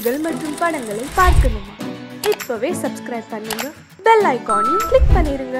நிகழ்ச்சிகள் மற்றும் படங்களை பார்க்கணுமா? இப்பவே சப்ஸ்கிரைப் பண்ணுங்க, பெல் ஐகானையும் கிளிக் பண்ணிருங்க.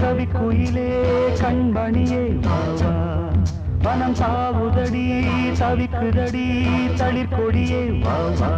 கவிக்குயிலே கண்மணியே வாவா, வனம் சாவுதடி தவிக்குதடி தளிர்கொடியே வாவா.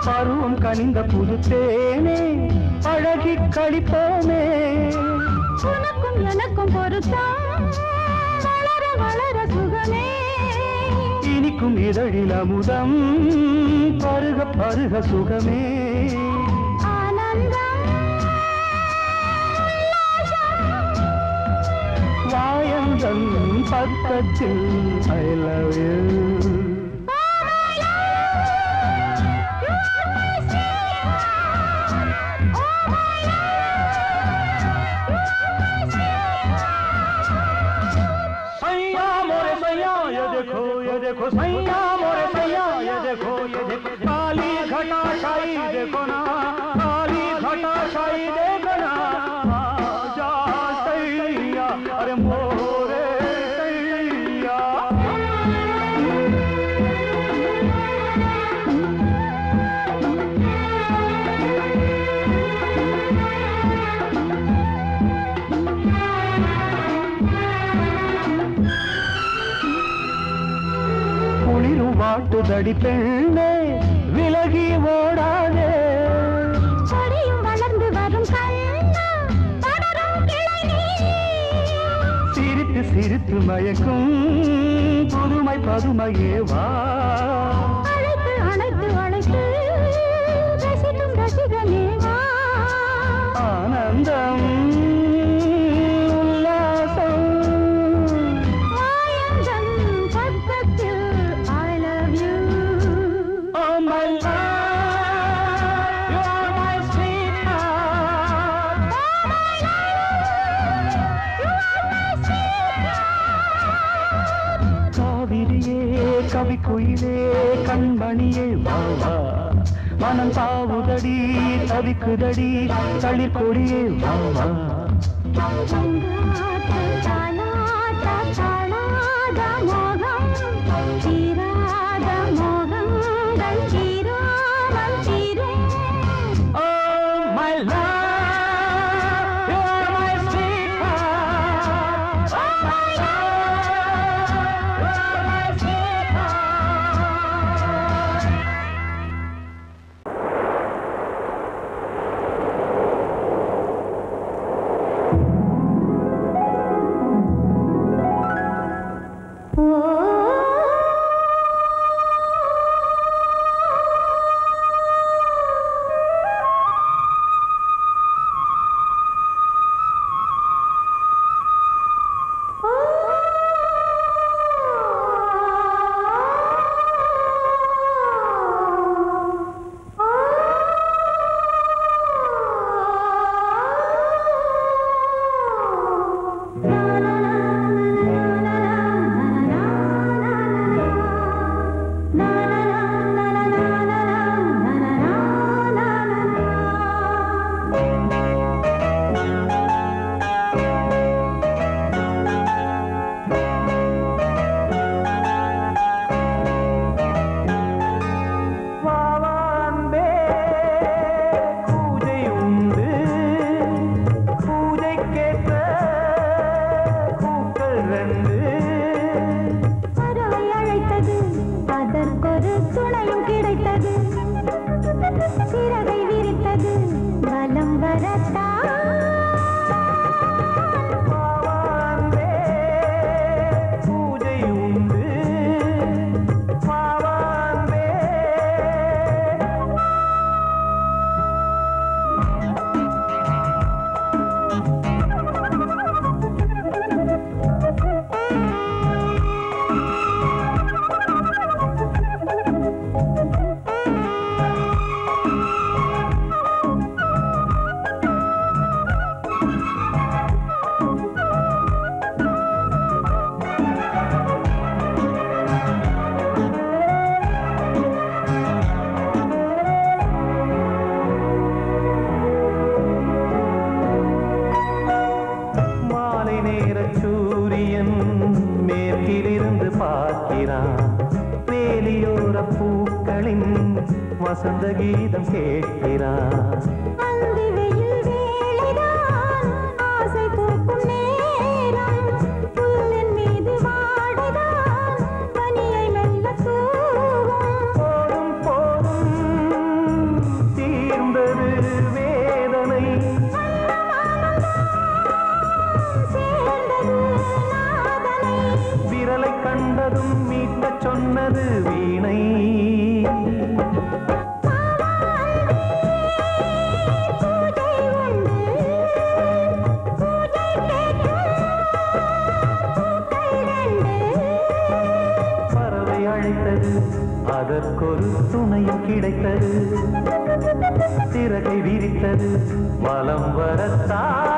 பருவம் கனிந்த புது தேனே அழகி கழிப்போமே, உனக்கும் எனக்கும் பொருத்தம் வளர வளர சுகமே, இனிக்கும் இதழில் அமுதம் பருக பருக சுகமே. ஆனந்தம் வாயந்தன் பக்கத்தில் I love you. देखो सैया मोरे सैया, ये देखो काली घटा शाही देखो ना, काली घटा शाही देखो ना, आजा सैया अरे मोरे सैया. வாட்டுதடி பெண்ணே விலகி ஓடாதே, கொடியும் வளர்ந்து வரும் கண்ணா படரும் கிளை, சிரித்து சிரித்து மயக்கும் புதுமை பதுமையே வா, அழைத்து அழைத்து அழைத்து ரசிக்கும் ரசிகனே வா. ஆனந்தம் உல்லாசம் வாயந்தன் பக்கத்தில் I love you. Oh my love, you are my sweetheart. Oh my love, you are my sweetheart. காவிரியே கவிக்குயிலே கண்மணியே வாவா, மனம் தாவுதடி தவிக்குதடி தளிர்கொடியே வாவா. நின்று பார்க்கிறான். வேலியோர பூக்களின் வசந்த கீதம் கேட்கிறான். கண்டதும் மீட்ட சொன்னது வீணை. பறவை அழைத்தது, அதற்கொரு துணையும் கிடைத்தது. சிறகை விரித்தது, வலம் வரத்தான்.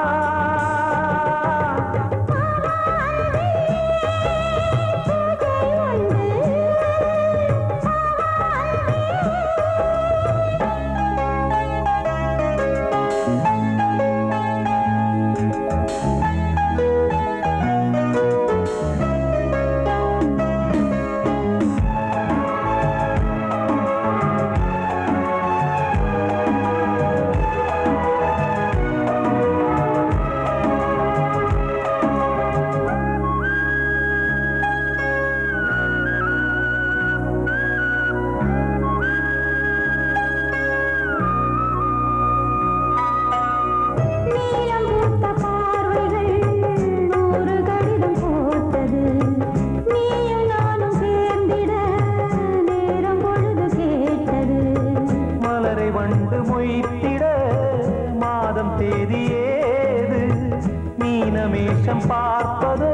மீனமேஷம் பார்ப்பதோ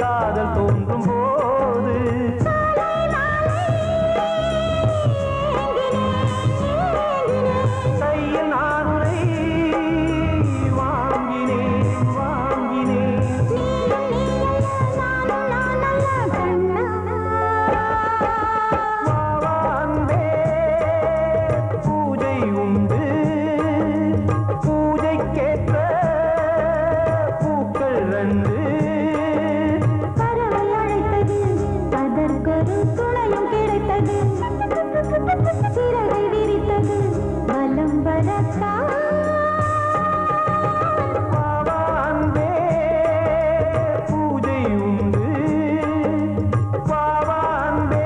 காதல் தோன்றும் போது. கையில் நானுரை வாங்கினேன் வாங்கினேன். வாவாந்தே பூஜை உண்டு, பூஜைக்கேற்ற பறவை அழைத்தது, அதற்கொரு துணையும் கிடைத்தது. சிறகை விரித்தது, வலம் வரத்தான். வாவாந்தே பூஜை உண்டு, வாவாந்தே.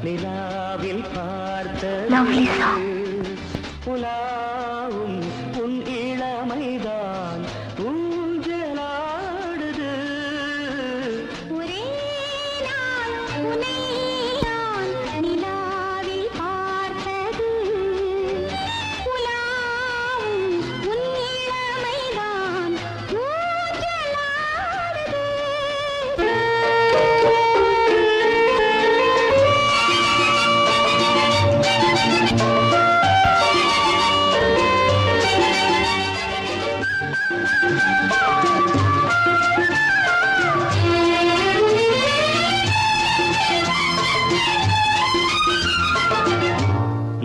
நிலாவில் பார்த்தது புலாவும் உன் இளமைதான் ஊஞ்சலாடுது. ஒரே நாள் உன்னை நான் நிலாவில் பார்த்தது புலாவும் உன் இளமைதான் ஊஞ்சலாடுது.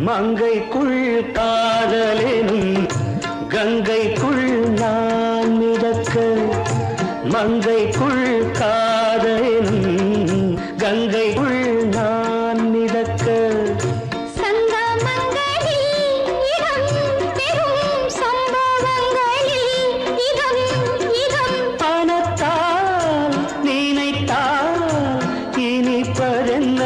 மங்கைக்குள் காதலெனும் கங்கைக்குள் நான் மிதக்க, மங்கைக்குள் காதலெனும் கங்கைக்குள் நான் மிதக்க. பணத்தால் நினைத்தால் இனிப்பதென்ன.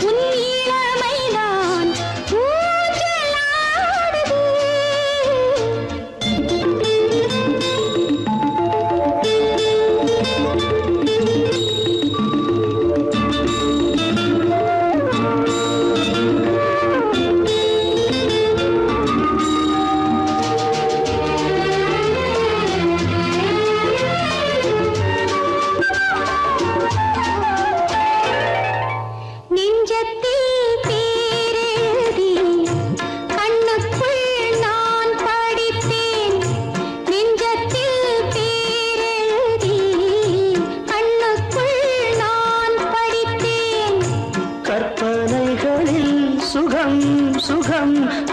உன் இளமைதான்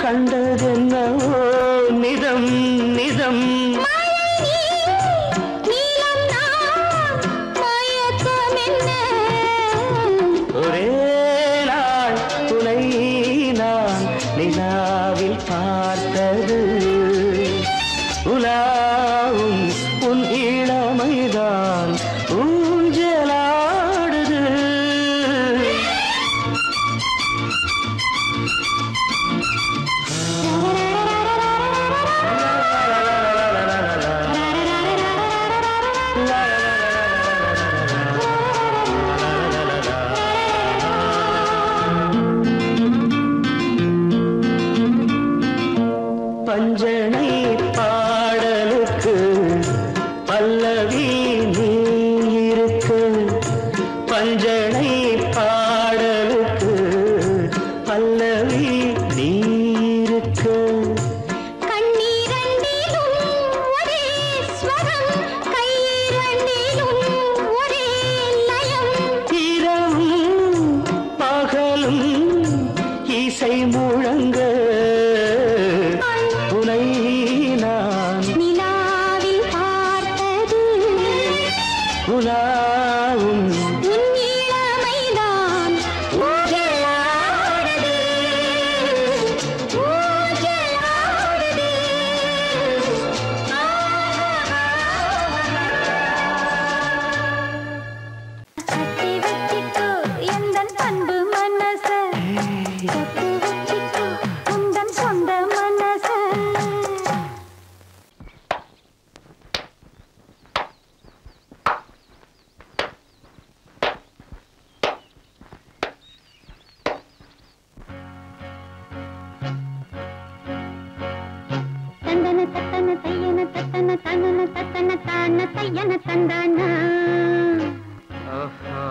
கண்டதென்னவோ நிதம் நிதம் ஒரே நாள் துணை நான் நிலாவில் பார்த்தது உலாவும் உன் இளமைதான் ஊஞ்சலாடுது பஞ்சனை பாடலுக்கு பல்லவி நீ இருக்கு பஞ்சனை பாடலுக்கு பல்லவி நீ இருக்கு இரவும் பகலும் இசை முழங்க உனை நான் நிலாவில் பார்த்தது உலாவும் உன் இளமைதான் ஊஞ்சலாடுது ஊஞ்சலாடுது கட்டி வச்சிக்கோ எந்தன் அன்பு மனச கட்டி வச்சிக்கோ உந்தன் சொந்த மனச தந்தன தத்தன தையன தத்தன தனன தத்தன தான தையன தந்தானா ஆஹா.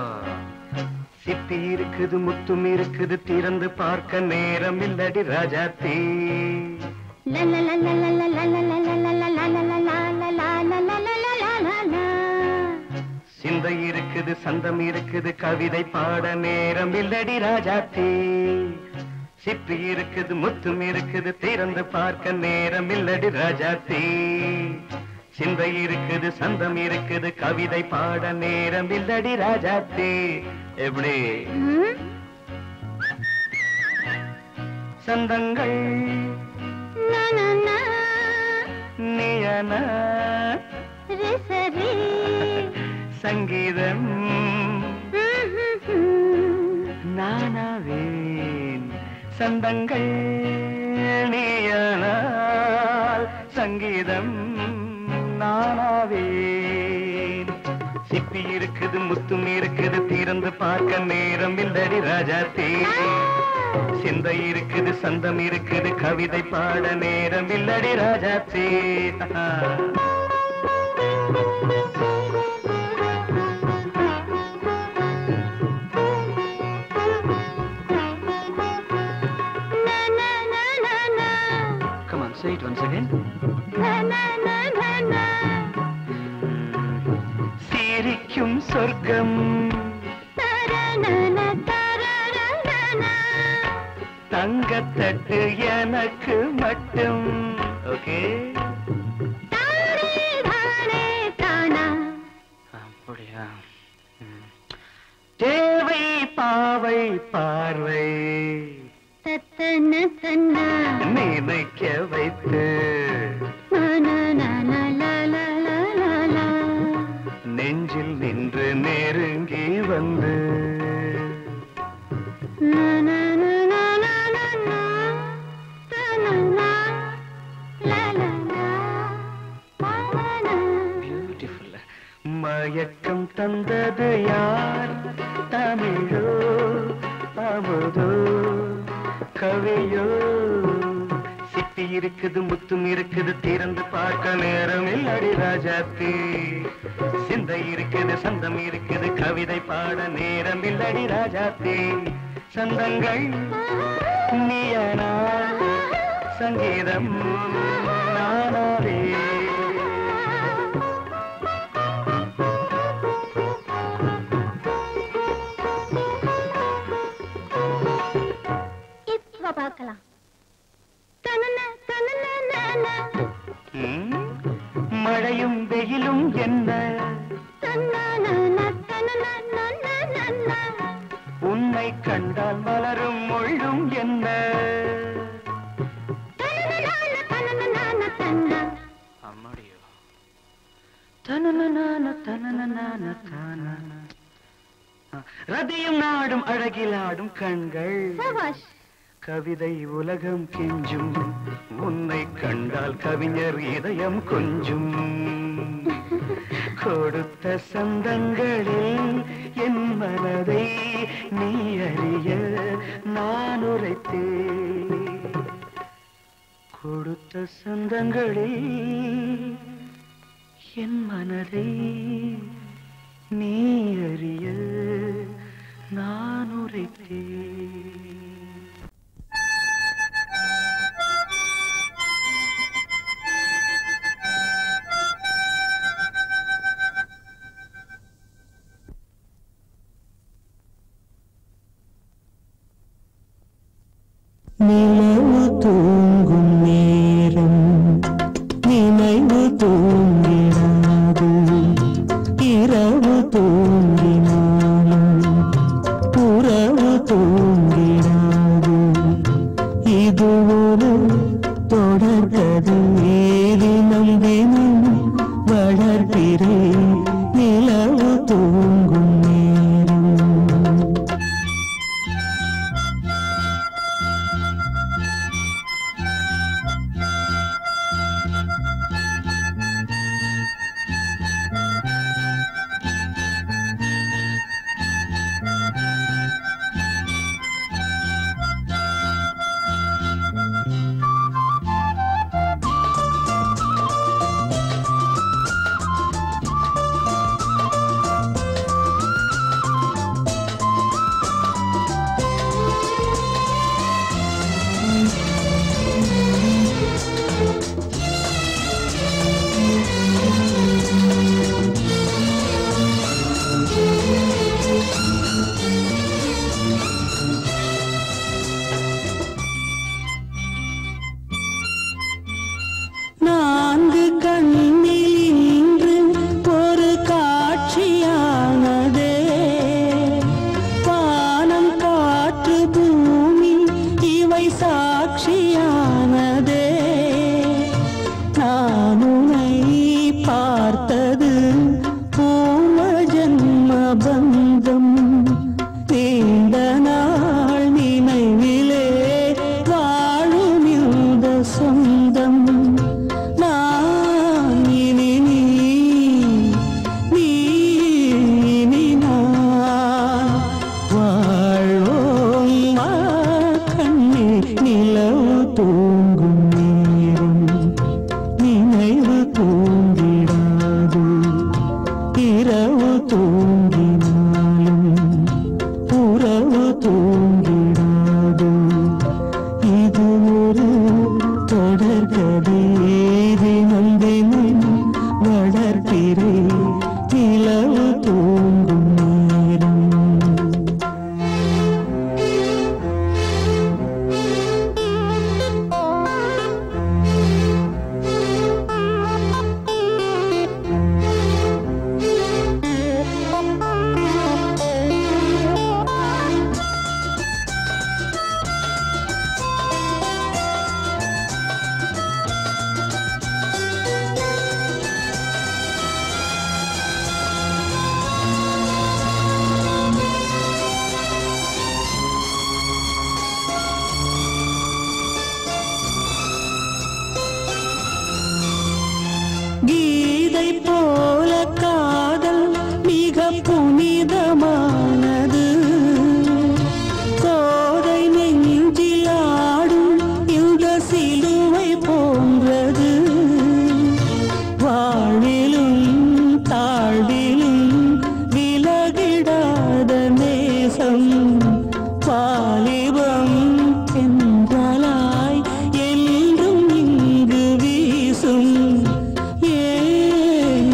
சிப்பி இருக்குது முத்தும் இருக்குது திறந்து பார்க்க நேரம் இல்லடி ராஜாத்தே சிந்தை இருக்குது சந்தம் இருக்குது கவிதை பாட நேரம் இல்லடி ராஜாத்தே சிப்பி இருக்குது முத்தும் இருக்குது திறந்து பார்க்க நேரம் இல்லடி ராஜாத்தே சிந்தை இருக்குது சந்தம் இருக்குது கவிதை பாட நேரம் இல்லடி ராஜாத்தே எப்படி சந்தங்கள் நீயன சங்கீதம் நானாவேன் சந்தங்கள் நீயனால் சங்கீதம் நானாவேன் சிப்பி இருக்குது முத்தும் இருக்குது திறந்து பார்க்க நேரம் இல்லடி ராஜாத்தே சிந்தை இருக்குது சந்தம் இருக்குது கவிதை பாட நேரம் இல்லடி ராஜாத்தே Come on, say it once again. சிரிக்கும் சொர்க்கம் தங்கத்தட்டு எனக்கு மட்டும் ஓகே அப்படியா தேவை பாவை பார்வை நினைக்க வைத்து நெஞ்சில் நின்று நெருங்கி வந்து பியூட்டிஃபுல் மயக்கம் தந்தது யார் தமிழோ அமுதோ கவியோ சிப்பி இருக்குது முத்தும் இருக்குது திறந்து பார்க்க நேரம் இல்லடி ராஜாத்தே சிந்தை இருக்குது சந்தம் இருக்குது கவிதை பாட நேரம் இல்லடி ராஜாத்தே சந்தங்கள் நீயனா சங்கீதம் நானாவே பார்க்கலாம் மழையும் வெயிலும் என்ன உன்னை கண்டால் மலரும் முள்ளும் என்ன அம்மாடியோ ரதியும் நாடும் அழகிலாடும் கண்கள் கவிதை உலகம் கெஞ்சும் உன்னை கண்டால் கவிஞர் இதயம் கொஞ்சும் கொடுத்த சந்தங்களில் என் மனதை நீ அறிய நான் உரைத்தேன் கொடுத்த சந்தங்களில் என் மனதை நீ அறிய நான் உரைத்தேன் நிலவு தூங்கும் நேரம் நினைவு தூங்கிடாது இரவு தூங்கினாலும் உறவு தூங்கிடாது இது ஒரு தொடர்கதை தினம் தினம் வளர்கிறேன் நிலவு தூங்கும் நேரம்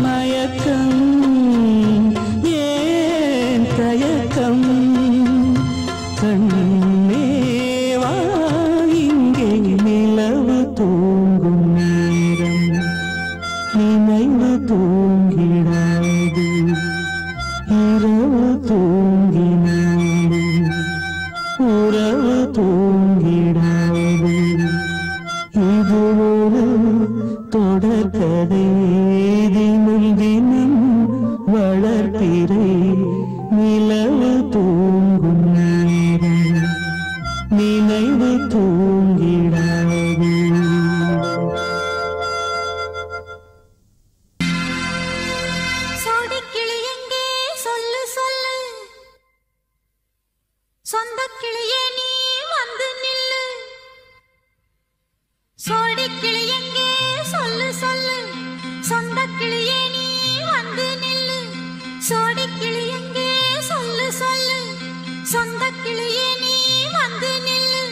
மய நினைவு தூங்கிடாது இரவு தூங்கினாலும் உறவு தூங்கிடாது இது ஒரு தொடர்கதை தினம் தினம் வளர்ப்பிறை நிலவு தூங்கும் நேரம் நினைவு தூங்கிடாது சோடிக்கிளி எங்கே சொல்லு சொல்லு சொந்த கிளியே நீ வந்து நில்லு சோடிக்கிளி எங்கே சொல்லு சொல்லு சொந்த கிளியே நீ வந்து நில்லு சோடிக்கிளி எங்கே சொல்லு சொல்லு சொந்த கிளியே நீ வந்து நில்லு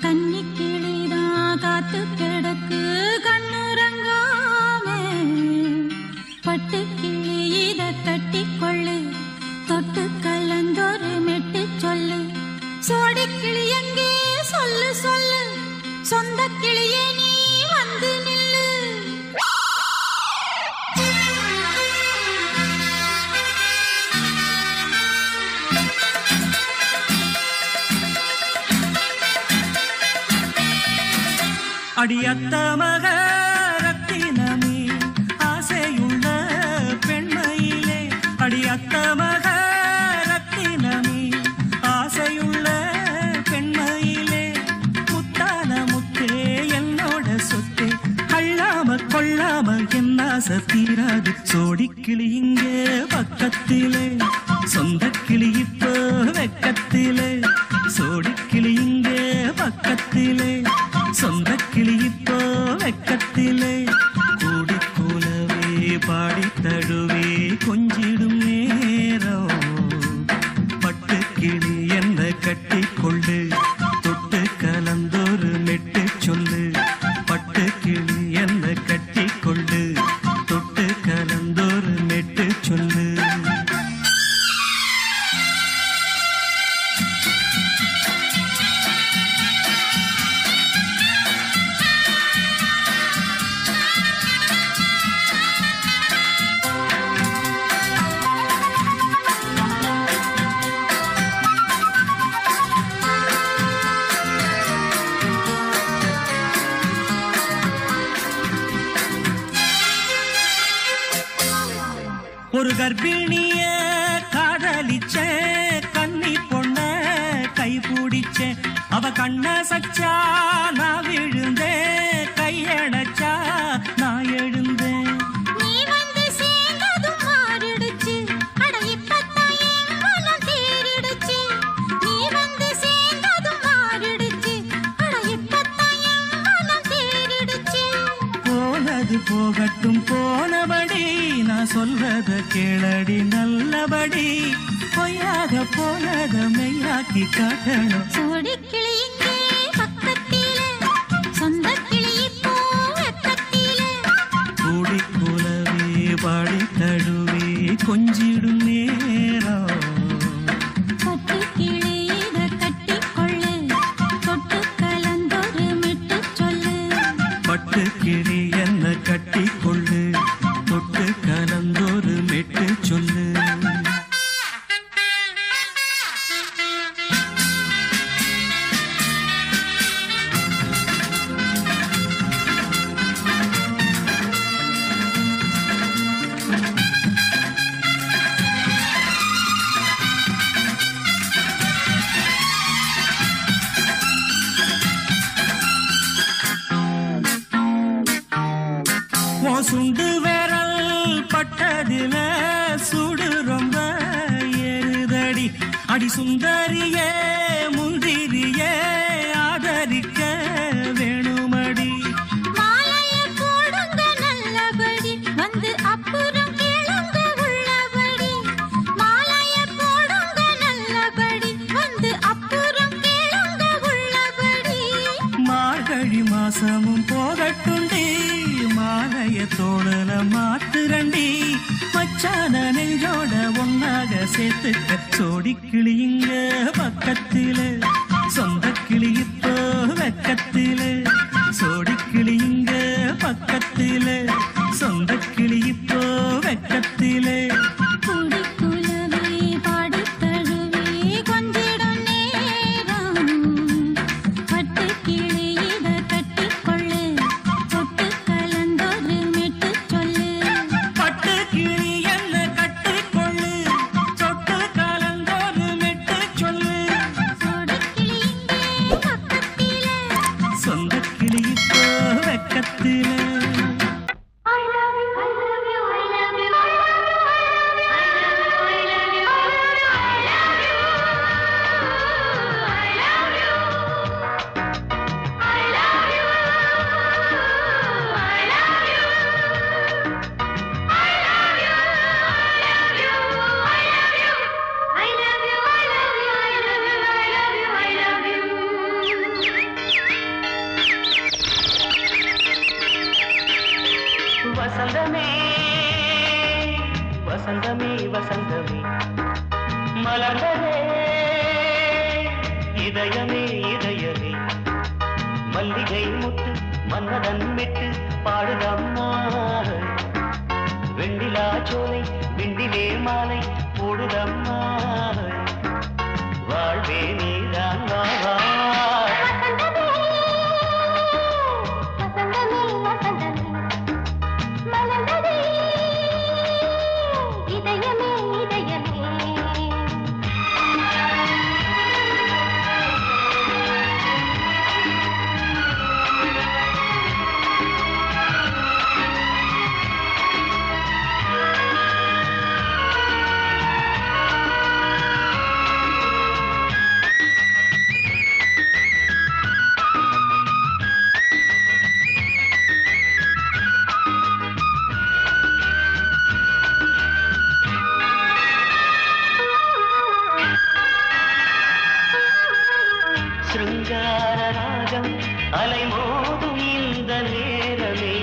கன்னி கிளிதான் காத்து கிடக்கு கண்ணுறங்காம பட்டு கிளி இத கட்டிக்கொள்ளு தொட்டு கலந்தொரு மெட்டு சொல்லு சோடிக்கிளி எங்கே சொல்லு சொல்லு சொந்த கிளியே நீ வந்து நில்லு அடியத்த மக ரத்தினமே ஆசையுள்ள பெண்மையிலே அடியத்த மக ரத்தினமே ஆசையுள்ள பெண்மையிலே முத்தான முத்தே என்னோட சொத்தே அள்ளாம கொள்ளாம என்ன தீராது சோடிக்கிளி இங்கே பக்கத்திலே சொந்த கிளி இப்போ வெக்கத்திலே சோடிக்கிளி இங்கே பக்கத்திலே சொந்த கிளி இப்போ வெக்கத்திலே கூடி கூலவே பாடி தழுவே கொஞ்சிடும் நேரம் பட்டு கிளி என்ன கட்டி கொள்ளு தொட்டு கலந்தொரு மெட்டு சொல்லு பட்டு கிளி என்ன கட்டி கொள்ளு தொட்டு கலந்தொரு மெட்டு சொல்லு ஒரு கர்ப்பிணிய காதலிச்ச கன்னி பொண்ண கை பிடிச்ச அவ கண்ண சச்சா நான் விழுந்தேன் கையடைச்சா நான் எழுந்தேன் நீ வந்து சேர்ந்ததும் மாறிடுச்சு அட இப்பத்தான் என் மனம் தேறிடுச்சு நீ வந்து சேர்ந்ததும் மாறிடுச்சு அட இப்பத்தான் என் மனம் தேறிடுச்சு போனது போகட்டும் போனபடி நான் சொல்றத கேளடி நல்லபடி பொய்யாக போனத மெய்யாக்கி காட்டணும் சோடிக்கிளி இங்கே பக்கத்திலே சொந்த கிளி இப்போ வெக்கத்திலே கூடி கூலவே பாடி தழுவே கொஞ்சிடும் நேரம் பட்டு கிளி இத கட்டிக்கொள்ளு தொட்டு கலந்தொரு மெட்டு சொல்லு பட்டு கிளி என்ன கட்டி கொள்ளு தொட்டு கலந்தொரு மெட்டு சொல்லு சுண்டு விரல் பட்டதில சுடு ரொம்ப ஏறுதடி அடி சுந்தரியே முந்திரியே ஆதரிக்க வேணுமடி மாலைய போடுங்க நல்லபடி வந்து அப்புறம் கேளுங்க உள்ளபடி மாலைய போடுங்க நல்லபடி வந்து அப்புறம் கேளுங்க உள்ளபடி மார்கழி மாசமும் போகட்டுண்டி மாலைய தோழல மாத்துரண்டி மச்சான நெஞ்சோட ஒன்னாக சேர்த்துக்க சோடிக்கிளி இங்க பக்கத்திலே சொந்த கிளி இப்போ வெக்கத்திலே சோடிக்கிளி இங்க பக்கத்திலே சொந்த கிளி பக்கத்திலே வசந்தமே வசந்தமே வசந்தமே மலர்ந்ததே இதயமே இதயமே மல்லிகை முட்டு மன்னதன் விட்டு பாடுதம்மா வெண்ணிலா சோலை விண்டிலே மாலை போடுதம்மா வாழ்வே நீதான் வா சிருங்கார ராகம் அலைமோதும் இந்த நேரமே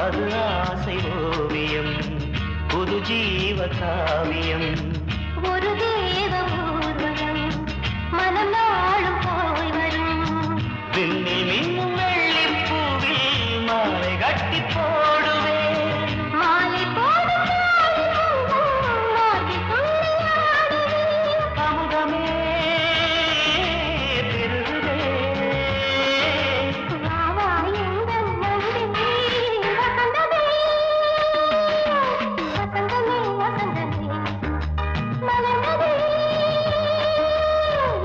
அது ஆசை ஓவியம் புது ஜீவ காவியம் ஒரு தேவ ஊர்வலம் மனம் நாளும் போய் வரும் விண்ணில் மின்னும் வெள்ளி பூவில் மாலை கட்டி போடுவேன் மாலை போடும் அமுதமே பெருகுதே வசந்தமே வசந்தமே வசந்தமே மலர்ந்ததே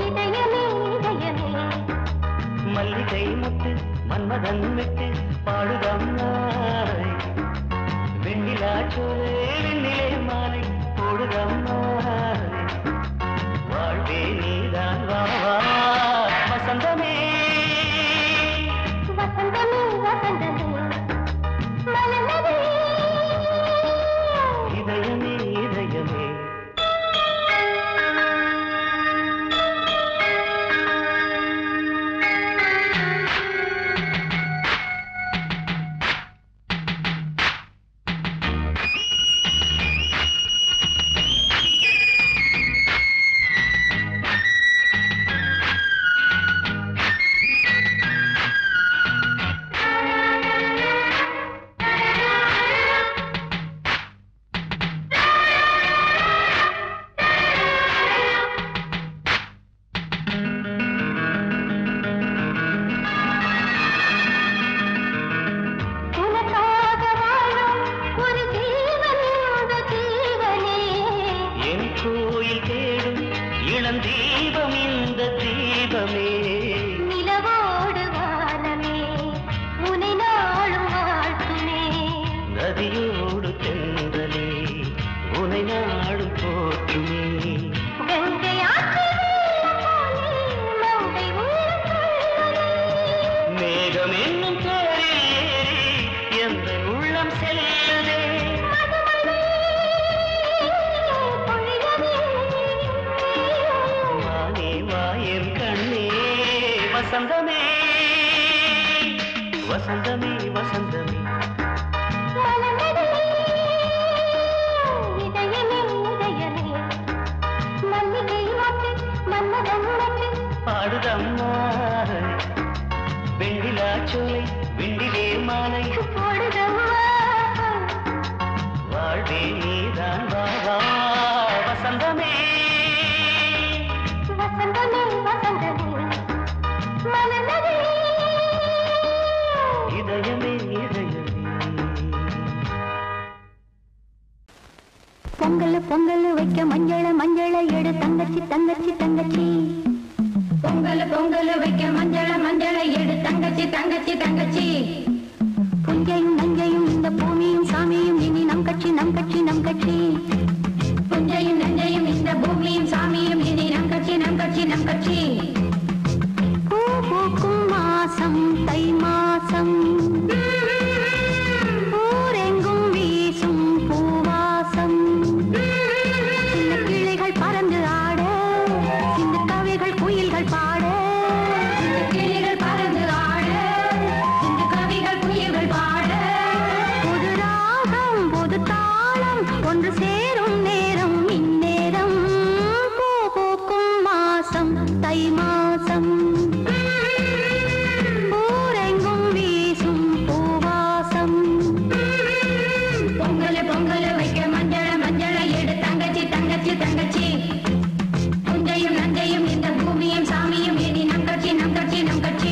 இதயமே இதயமே மல்லிகை முட்டு மன்மதன் விட்டு பாடுதம்மாய் வெண்ணிலா சோலை வெண்ணிலே மாலை போடுதம்மாய் வாழ்வே நீதான் வா வசந்தமே வசந்தமே வசந்தமே மலர்ந்ததே இதயமே இதயமே உனக்காக வாழும் ஒரு ஜீவன் இந்த ஜீவனே என் கோயில் தேடும் இளம் தீபம் இந்த தீபமே நிலவோடு வானமே உனை நாளும் வாழ்த்துமே நதியோடு தென்றலே உனை நாடும் போற்றுமே கங்கை ஆற்று வெள்ளம் போலே மங்கை உள்ளம் கொள்ளுமே மேகம் என்னும் தேரில் ஏறி எந்த உள்ளம் செல்லுதே மதுமழை பொழியவே வானே வாயன் கண்ணே வசந்தமே வசந்தமே வசந்தமே மலர்ந்ததே இதயமே இதயமே மல்லிகை மொட்டு மன்மதன் மொட்டு பாடுதம்மா வெண்ணிலா வாழைச்சோலை விண்டிலே மாலை போடுதம்மா வாழ்வே நீதான் வாவா வசந்தமே வசந்தமே வசந்தமே மனநதி இதயமே இதயமே பொங்கல் பொங்கல் வைக்க மஞ்சள மஞ்சள எடு தங்கச்சி தங்கச்சி தங்கச்சி பொங்கல் பொங்கல் வைக்க மஞ்சள மஞ்சள எடு தங்கச்சி தங்கச்சி தங்கச்சி புஞ்சையும் நஞ்சையும் இந்த பூமியும் சாமியும் இனி நம் கட்சி நம் கட்சி நம் கட்சி புஞ்சையும் நஞ்சையும் இந்த பூமியும் சாமியும் இனி நம் கட்சி நம் கட்சி நம் கட்சி பூ பூக்கும் மாசம் தை மாசம் ஊரெங்கும் வீசும் பூவாசம் சின்ன கிளைகள் பறந்து ஆட சின்ன கவிகள் குயில்கள் பாட சின்ன கிளைகள் பறந்து ஆட சின்ன கவிகள் குயில்கள் பாட புது ராகம் புது தாளம் ஒன்று சேரும் நேரம் இந்நேரம் பூ பூக்கும் மாசம் தை மாசம் ஊரெங்கும் வீசும் பூவாசம் பொங்கல் பொங்கல் வைக்க மஞ்சள மஞ்சள எடு தங்கச்சி தங்கச்சி தங்கச்சி புஞ்சையும் நஞ்சையும் இந்த பூமியும் சாமியும் இனி நம் கட்சி நம் கட்சி நம் கட்சி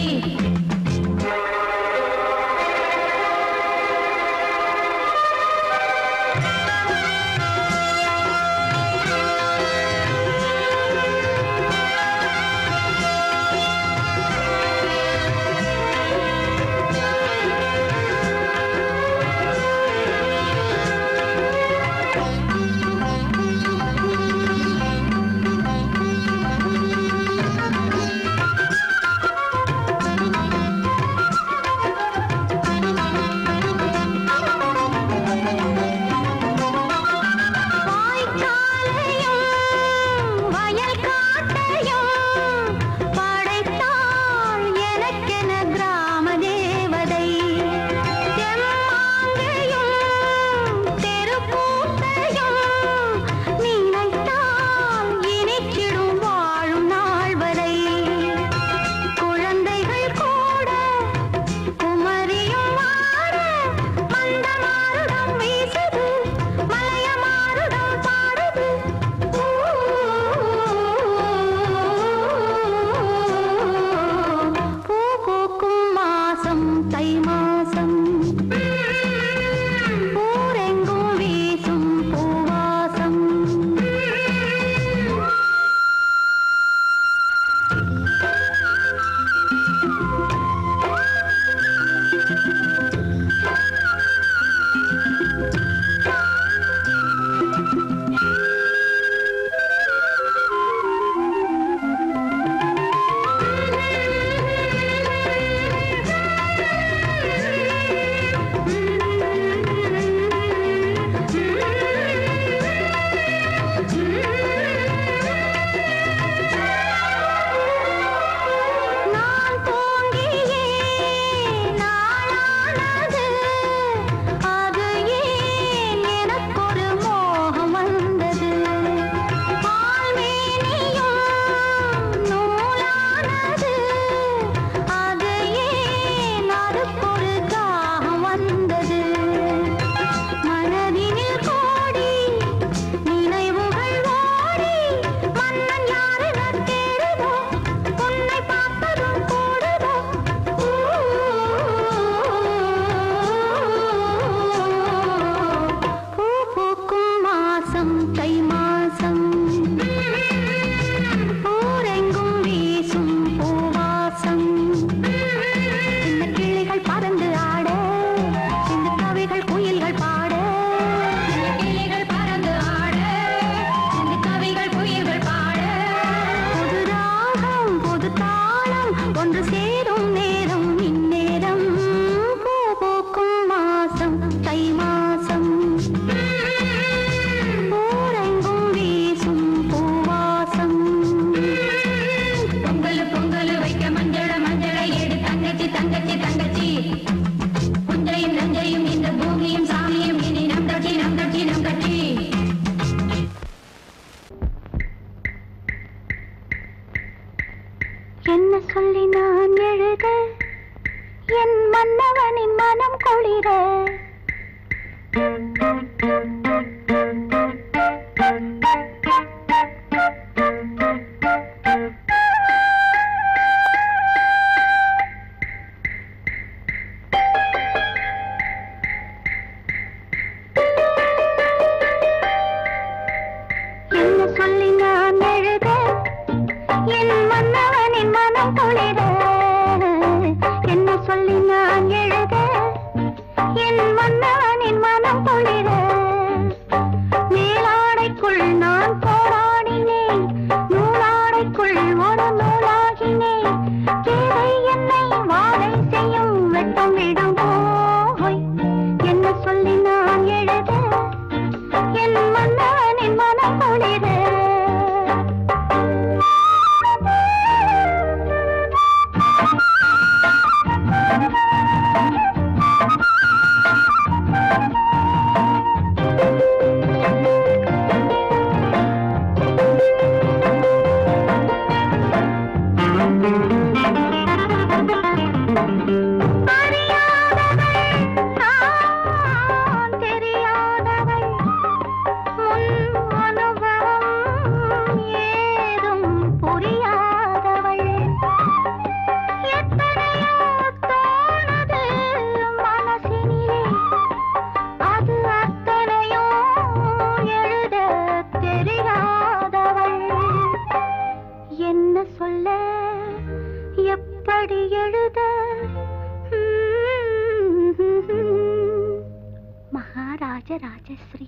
குளிர என்ன சொல்லி நான் எழுத என் மன்னவனின் மனம் குளிர என்ன சொல்லி நான் எழுத என் மன்னவனின் மனம் குளிர மேலாடைக்குள் நான் போராடினேன் நூலாடைக்குள் ஒரு நூலாகினேன் தேவை என்னை வாழை செய்யும் வெட்டம் விடும் போய் என்ன சொல்லி நான் எழுத என் மன்னவனின் மனம் குளிர சொல்ல எப்படி எழுத மகாராஜ ராஜஸ்ரீ